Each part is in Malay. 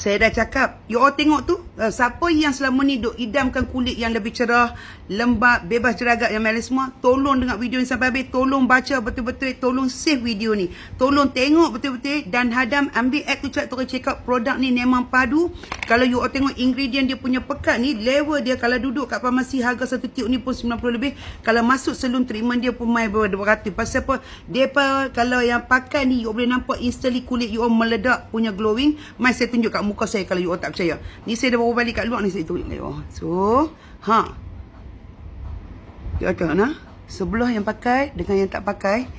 Saya dah cakap, you all tengok tu, siapa yang selama ni duk idamkan kulit yang lebih cerah, lembab, bebas jeragat yang melasma, tolong dengar video ni sampai habis, tolong baca betul-betul, tolong save video ni, tolong tengok betul-betul dan hadam ambil app tu, terus check out produk ni memang padu. Kalau you all tengok ingredient dia punya pekat ni, level dia kalau duduk kat farmasi harga satu tiup ni pun 90 lebih, kalau masuk salon treatment dia pun main beratus. Pasal apa? Depa kalau yang pakai ni, you all boleh nampak instantly kulit you all meledak punya glowing. Mai saya tunjuk kat muka saya kalau you all tak percaya. Ni saya dah bawa balik kat luar ni, saya tunjuk you all. So, you all tengok nah. Sebelah yang pakai dengan yang tak pakai.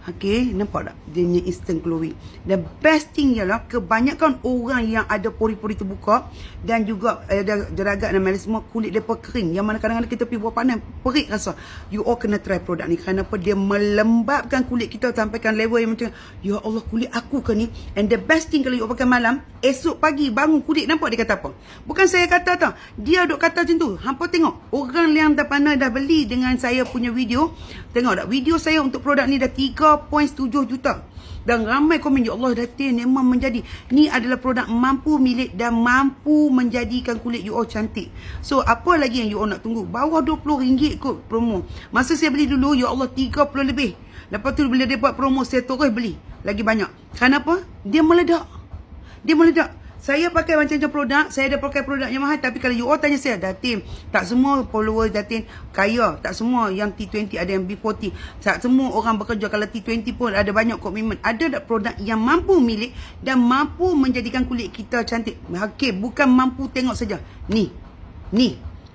Okey, nampak tak? Dia punya instant glowing. The best thing ialah kebanyakan orang yang ada pori-pori terbuka dan juga ada jeragat dan melasma, kulit mereka kering. Yang mana kadang-kadang kita pergi buat panas, perik rasa. You all kena try produk ni. Kenapa? Dia melembabkan kulit kita sampaikan level yang macam, ya Allah, kulit aku ke ni? And the best thing kalau you all pakai malam, esok pagi bangun kulit nampak dia kata apa? Bukan saya kata tau. Dia duk kata macam tu. Hampa tengok. Orang yang dah pandai dah beli dengan saya punya video. Tengok tak? Video saya untuk produk ni dah 3.7 juta. Dan ramai komen, ya Allah Datin memang menjadi. Ni adalah produk mampu milik dan mampu menjadikan kulit you all cantik. So apa lagi yang you all nak tunggu? Bawah RM20 kot promo. Masa saya beli dulu, ya Allah 30 lebih. Lepas tu bila dia buat promo, saya terus beli lagi banyak. Kenapa? Dia meledak. Dia meledak. Saya pakai macam-macam produk. Saya dah pakai produk yang mahal. Tapi kalau you all tanya saya, Datin, tak semua follower Datin kaya. Tak semua yang T20 ada yang B40. Tak semua orang bekerja. Kalau T20 pun ada banyak komitmen. Ada tak produk yang mampu milik dan mampu menjadikan kulit kita cantik. Okey, bukan mampu tengok saja. Ni.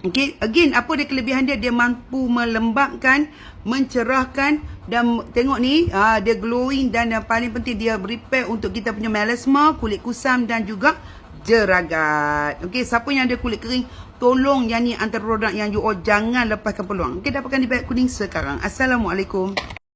Okay, again, apa dia kelebihan dia? Dia mampu melembabkan, mencerahkan dan tengok ni, dia glowing dan yang paling penting dia repair untuk kita punya melasma, kulit kusam dan juga jeragat. Okay, siapa yang ada kulit kering, tolong yang ni antara produk yang you all jangan lepaskan peluang. Okay, dapatkan di beg kuning sekarang. Assalamualaikum.